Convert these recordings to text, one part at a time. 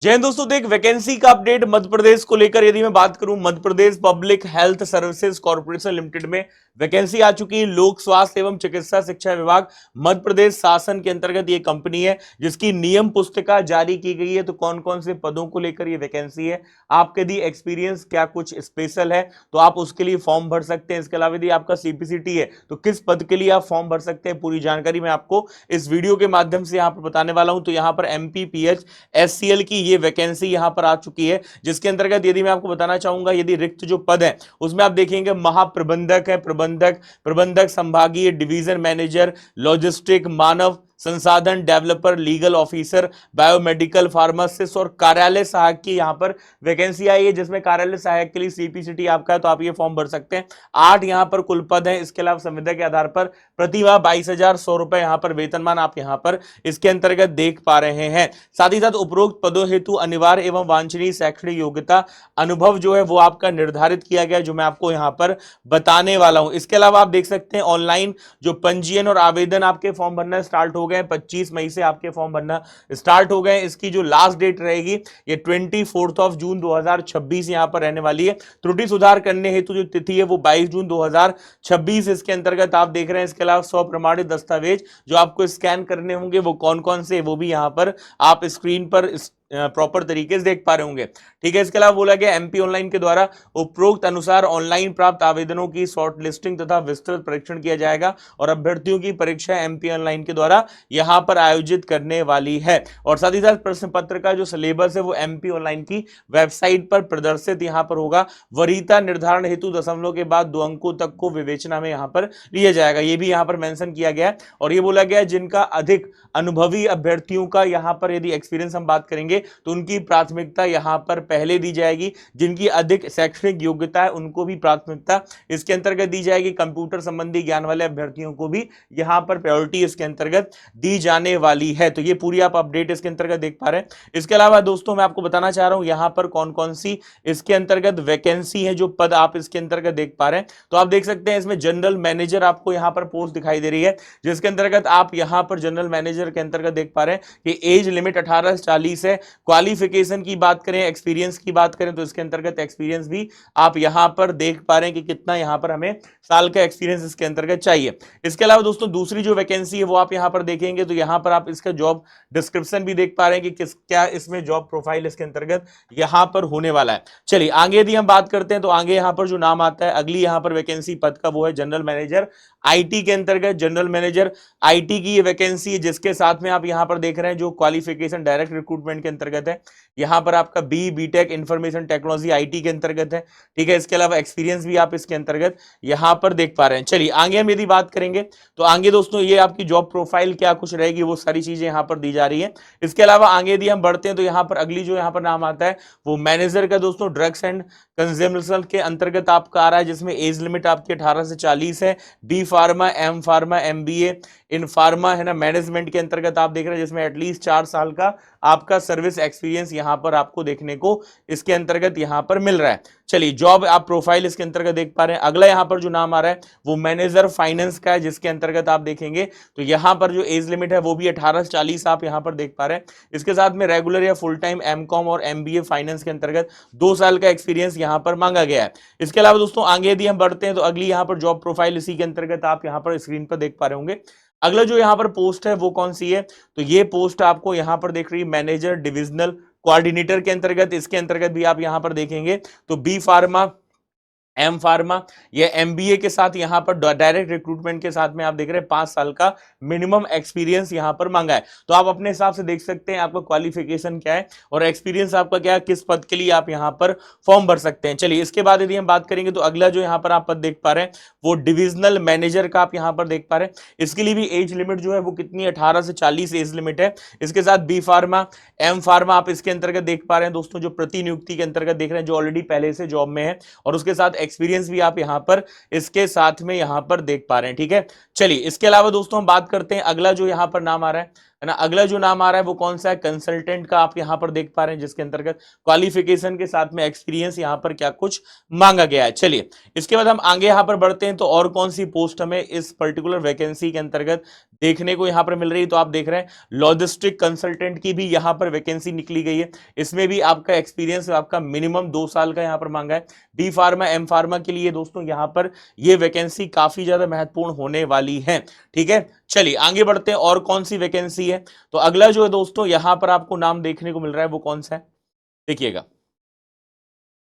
जय हिंद दोस्तों, तो एक वैकेंसी का अपडेट मध्य प्रदेश को लेकर यदि मैं बात करूं, Madhya Pradesh public health services corporation limited में वैकेंसी आ चुकी है। लोक स्वास्थ्य एवं चिकित्सा शिक्षा विभाग मध्य प्रदेश शासन के अंतर्गत ये कंपनी है जिसकी नियम पुस्तिका जारी की गई है। तो कौन कौन से पदों को लेकर ये वैकेंसी है, आपके यदि एक्सपीरियंस क्या कुछ स्पेशल है तो आप उसके लिए फॉर्म भर सकते हैं। इसके अलावा यदि आपका सीपीसीटी है तो किस पद के लिए आप फॉर्म भर सकते हैं, पूरी जानकारी मैं आपको इस वीडियो के माध्यम से यहाँ पर बताने वाला हूं। तो यहाँ पर एमपीपीएच एससीएल की ये वैकेंसी यहां पर आ चुकी है, जिसके अंतर्गत यदि मैं आपको बताना चाहूंगा, यदि रिक्त जो पद है उसमें आप देखेंगे महाप्रबंधक है, प्रबंधक संभागीय, डिवीजन मैनेजर, लॉजिस्टिक, मानव संसाधन developer, legal officer, biomedical pharmacist और कार्यालय सहायक की यहां पर वैकेंसी आई है, जिसमें कार्यालय सहायक के लिए सीपीसीटी आपका है तो आप ये फॉर्म भर सकते हैं। 8 यहां पर कुल पद है। इसके अलावा संविदा के आधार पर प्रतिमाह 22,100 रुपए यहां पर वेतनमान आप यहां पर इसके अंतर्गत देख पा रहे हैं। साथ ही साथ उपरोक्त पदों हेतु अनिवार्य एवं वांछनीय शैक्षणिक योग्यता अनुभव जो है वो आपका निर्धारित किया गया, जो मैं आपको यहां पर बताने वाला हूं। इसके अलावा आप देख सकते हैं ऑनलाइन जो पंजीयन और आवेदन आपके फॉर्म भरना स्टार्ट हो गए, 25 मई से आपके फॉर्म भरना स्टार्ट हो गए। इसकी जो लास्ट डेट रहेगी ये 24 जून 2026 यहां पर रहने वाली है। त्रुटि सुधार करने हेतु जो तिथि है वो 22 जून 2026 इसके अंतर्गत आप देख रहे हैं। इसके अलावा 100 प्रमाणित दस्तावेज जो आपको स्कैन करने होंगे वो कौन कौन से, वो भी यहां पर आप स्क्रीन पर प्रॉपर तरीके से देख पा रहे होंगे। ठीक है, इसके अलावा बोला गया एमपी ऑनलाइन के द्वारा उपरोक्त अनुसार ऑनलाइन प्राप्त आवेदनों की शॉर्ट लिस्टिंग तथा विस्तृत परीक्षण किया जाएगा और अभ्यर्थियों की परीक्षा एमपी ऑनलाइन के द्वारा यहां पर आयोजित करने वाली है। और साथ ही साथ प्रश्न पत्र का जो सिलेबस है वो एमपी ऑनलाइन की वेबसाइट पर प्रदर्शित यहां पर होगा। वरीयता निर्धारण हेतु दशमलव के बाद 2 अंकों तक को विवेचना में यहां पर लिया जाएगा, ये भी यहां पर मेंशन किया गया है। और ये बोला गया जिनका अधिक अनुभवी अभ्यर्थियों का यहां पर यदि एक्सपीरियंस हम बात करेंगे तो उनकी प्राथमिकता यहां पर पहले दी जाएगी। जिनकी अधिक शैक्षणिक योग्यता है उनको भी प्राथमिकता इसके अंतर्गत दी जाएगी। कंप्यूटर संबंधी ज्ञान वाले अभ्यर्थियों को भी यहां पर प्रायोरिटी इसके अंतर्गत दी जाने वाली है। तो ये पूरी आप अपडेट इसके अंतर्गत देख पा रहे हैं। इसके अलावा दोस्तों मैं आपको बताना चाह रहा हूं यहां पर कौन कौन सी इसके अंतर्गत वैकेंसी है, जो पद आप इसके अंतर्गत देख पा रहे हैं। तो आप देख सकते हैं इसमें जनरल मैनेजर आपको यहां पर पोस्ट दिखाई दे रही है, जिसके अंतर्गत आप यहां पर जनरल मैनेजर के अंतर्गत देख पा रहे हैं कि एज लिमिट 18 से 40 है। क्वालिफिकेशन की बात करें, एक्सपीरियंस की बात करें तो इसके अंतर्गत एक्सपीरियंस भी आप यहां पर देख पा रहे हैं कि कितना यहां पर हमें साल का एक्सपीरियंस इसके अंतर्गत चाहिए। इसके अलावा दोस्तों दूसरी जो वैकेंसी है वो आप यहां पर देखेंगे तो यहां पर आप इसका जॉब डिस्क्रिप्शन भी देख पा रहे हैं कि किस क्या इसमें जॉब प्रोफाइल इसके अंतर्गत यहां पर होने वाला है। चलिए आगे यदि हम बात करते हैं तो आगे यहां पर जो नाम आता है अगली यहां पर वैकेंसी पद का वो है जनरल मैनेजर आईटी के अंतर्गत। जनरल मैनेजर आईटी की ये वैकेंसी है, जिसके साथ में आप यहां पर देख रहे हैं जो क्वालिफिकेशन डायरेक्ट रिक्रूटमेंट के अंतर्गत है। यहां पर आपका बीटेक इंफॉर्मेशन टेक्नोलॉजी आईटी के अंतर्गत है। ठीक है, इसके अलावा एक्सपीरियंस भी आप इसके अंतर्गत यहां पर देख पा रहे हैं। चलिए आगे हम यदि बात करेंगे तो आगे दोस्तों ये आपकी जॉब प्रोफाइल क्या कुछ रहेगी वो सारी चीजें यहां पर दी जा रही है। इसके अलावा आगे यदि हम बढ़ते हैं तो यहां पर अगली जो यहां पर नाम आता है वो मैनेजर का दोस्तों ड्रग्स एंड कंज्यूमर्स के अंतर्गत आपका आ रहा है, जिसमें एज लिमिट आपकी 18 से 40 है। B pharma, M pharma, MBA in pharma है ना, मैनेजमेंट के अंतर्गत आप देख रहे हैं, जिसमें एटलीस्ट 4 साल का आपका सर्विस एक्सपीरियंस यहां पर आपको देखने को इसके अंतर्गत यहां पर मिल रहा है। चलिए जॉब आप प्रोफाइल इसके अंतर्गत देख पा रहे हैं। अगला यहां पर जो नाम आ रहा है वो मैनेजर फाइनेंस का है, जिसके अंतर्गत आप देखेंगे तो यहां पर जो एज लिमिट है वो भी 18 से 40 आप यहां पर देख पा रहे हैं। इसके साथ में रेगुलर या फुल टाइम एमकॉम और एमबीए फाइनेंस के अंतर्गत 2 साल का एक्सपीरियंस यहां पर मांगा गया है। इसके अलावा दोस्तों आगे यदि हम बढ़ते हैं तो अगली यहां पर जॉब प्रोफाइल इसी के अंतर्गत आप यहां पर स्क्रीन पर देख पा रहे होंगे। अगला जो यहां पर पोस्ट है वो कौन सी है, तो ये पोस्ट आपको यहां पर देख रही है मैनेजर डिविजनल कोऑर्डिनेटर के अंतर्गत। इसके अंतर्गत भी आप यहां पर देखेंगे तो बी फार्मा, एम फार्मा या एमबीए के साथ यहां पर डायरेक्ट रिक्रूटमेंट के साथ में आप देख रहे हैं 5 साल का मिनिमम एक्सपीरियंस यहां पर मांगा है। तो आप अपने हिसाब से देख सकते हैं आपका क्वालिफिकेशन क्या है और एक्सपीरियंस आपका क्या है, किस पद के लिए आप यहां पर फॉर्म भर सकते हैं। चलिए इसके बाद यदि हम बात करेंगे तो अगला जो यहां पर आप पद देख पा रहे हैं वो डिविजनल मैनेजर का आप यहां पर देख पा रहे हैं। इसके लिए भी एज लिमिट जो है वो कितनी 18 से 40 एज लिमिट है। इसके साथ बी फार्मा, एम फार्मा आप इसके अंतर्गत देख पा रहे हैं दोस्तों, जो प्रतिनियुक्ति के अंतर्गत देख रहे हैं, जो ऑलरेडी पहले से जॉब में है, और उसके साथ एक्सपीरियंस भी आप यहां पर इसके साथ में यहां पर देख पा रहे हैं। ठीक है, चलिए इसके अलावा दोस्तों हम बात करते हैं अगला जो यहां पर नाम आ रहा है है ना। अगला जो नाम आ रहा है वो कौन सा है, कंसल्टेंट का आप यहां पर देख पा रहे हैं, जिसके अंतर्गत क्वालिफिकेशन के साथ में एक्सपीरियंस यहां पर क्या कुछ मांगा गया है। चलिए इसके बाद हम आगे यहां पर बढ़ते हैं, तो और कौन सी पोस्ट हमें इस पर्टिकुलर वैकेंसी के अंतर्गत देखने को यहां पर मिल रही है, तो आप देख रहे हैं लॉजिस्टिक कंसल्टेंट की भी यहां पर वैकेंसी निकली गई है। इसमें भी आपका एक्सपीरियंस आपका मिनिमम 2 साल का यहां पर मांगा है। डी फार्मा एम फार्मा के लिए दोस्तों यहां पर ये वैकेंसी काफी ज्यादा महत्वपूर्ण होने वाली है। ठीक है, चलिए आगे बढ़ते हैं, और कौन सी वैकेंसी है। तो अगला जो है दोस्तों यहां पर आपको नाम देखने को मिल रहा है वो कौन सा है, देखिएगा।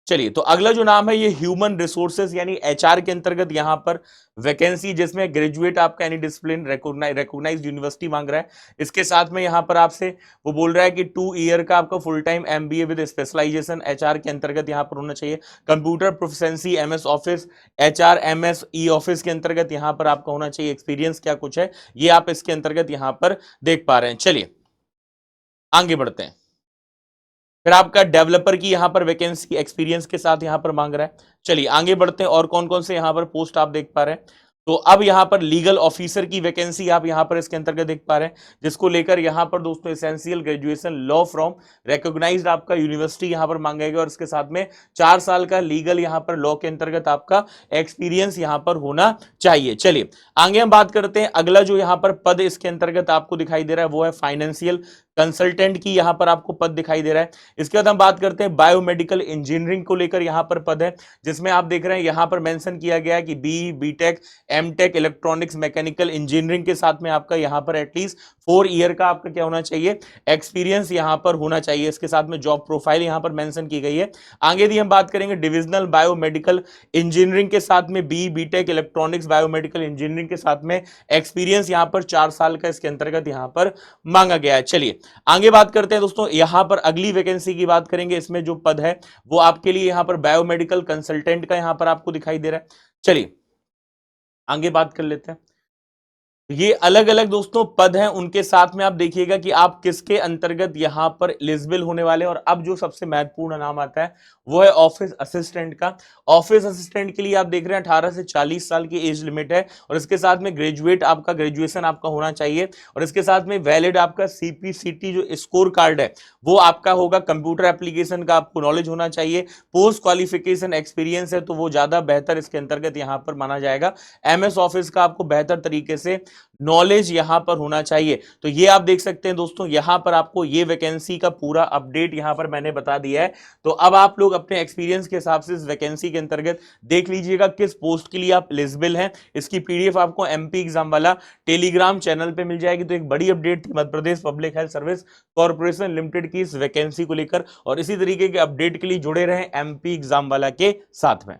चलिए तो अगला जो नाम है ये ह्यूमन रिसोर्सेज यानी एचआर के अंतर्गत यहां पर वैकेंसी, जिसमें ग्रेजुएट आपका एनी डिसिप्लिन रिकॉग्नाइज्ड यूनिवर्सिटी मांग रहा है। इसके साथ में यहां पर आपसे वो बोल रहा है कि 2 ईयर का आपका full time MBA with specialisation HR के अंतर्गत यहां पर होना चाहिए। Computer proficiency MS office HR MS e office के अंतर्गत यहां पर आपका होना चाहिए। एक्सपीरियंस क्या कुछ है ये आप इसके अंतर्गत यहां पर देख पा रहे हैं। चलिए आगे बढ़ते हैं, फिर आपका डेवलपर की यहां पर वैकेंसी एक्सपीरियंस के साथ यहां पर मांग रहा है। चलिए आगे बढ़ते हैं, और कौन कौन से यहां पर पोस्ट आप देख पा रहे हैं। तो अब यहां पर लीगल ऑफिसर की वैकेंसी आप यहां पर इसके अंतर्गत देख पा रहे हैं, जिसको लेकर यहां पर दोस्तों essential graduation law from recognised आपका यूनिवर्सिटी यहां पर मांगा गया, और इसके साथ में 4 साल का लीगल यहां पर लॉ के अंतर्गत आपका एक्सपीरियंस यहां पर होना चाहिए। चलिए आगे हम बात करते हैं, अगला जो यहां पर पद इसके अंतर्गत आपको दिखाई दे रहा है वो है फाइनेंशियल कंसल्टेंट की यहां पर आपको पद दिखाई दे रहा है। इसके बाद हम बात करते हैं बायोमेडिकल इंजीनियरिंग को लेकर यहां पर पद है, जिसमें आप देख रहे हैं यहां पर मेंशन किया गया है कि B B Tech M Tech electronics mechanical engineering के साथ में आपका यहां पर एटलीस्ट 4 ईयर का आपका क्या होना चाहिए, एक्सपीरियंस यहां पर होना चाहिए। इसके साथ में जॉब प्रोफाइल यहां पर मेंशन की गई है। आगे भी हम बात करेंगे डिविजनल बायोमेडिकल इंजीनियरिंग के साथ में B B Tech electronics biomedical engineering के साथ में एक्सपीरियंस यहां पर 4 साल का इसके अंतर्गत यहां पर मांगा गया है। चलिए आगे बात करते हैं दोस्तों, यहां पर अगली वैकेंसी की बात करेंगे। इसमें जो पद है वो आपके लिए यहां पर बायोमेडिकल कंसल्टेंट का यहां पर आपको दिखाई दे रहा है। चलिए आगे बात कर लेते हैं, ये अलग अलग दोस्तों पद हैं, उनके साथ में आप देखिएगा कि आप किसके अंतर्गत यहां पर एलिजिबल होने वाले हैं। और अब जो सबसे महत्वपूर्ण नाम आता है वो है ऑफिस असिस्टेंट का। ऑफिस असिस्टेंट के लिए आप देख रहे हैं 18 से 40 साल की एज लिमिट है, और इसके साथ में ग्रेजुएट आपका ग्रेजुएशन आपका होना चाहिए, और इसके साथ में वैलिड आपका सीपीसीटी जो स्कोर कार्ड है वो आपका होगा। कंप्यूटर एप्लीकेशन का आपको नॉलेज होना चाहिए। पोस्ट क्वालिफिकेशन एक्सपीरियंस है तो वो ज्यादा बेहतर इसके अंतर्गत यहां पर माना जाएगा। एमएस ऑफिस का आपको बेहतर तरीके से नॉलेज यहां पर होना चाहिए। तो ये आप देख सकते हैं दोस्तों, यहां पर आपको ये वैकेंसी का पूरा अपडेट यहां पर मैंने बता दिया है। तो अब आप लोग अपने एक्सपीरियंस के हिसाब से इस वैकेंसी के अंतर्गत देख लीजिएगा किस पोस्ट के लिए आप एलिजिबल हैं। इसकी पीडीएफ आपको एमपी एग्जाम वाला टेलीग्राम चैनल पे मिल जाएगी। तो एक बड़ी अपडेट थी Madhya Pradesh public health service corporation limited की इस वैकेंसी को लेकर, और इसी तरीके के अपडेट के लिए जुड़े रहें एमपी एग्जाम वाला के साथ में।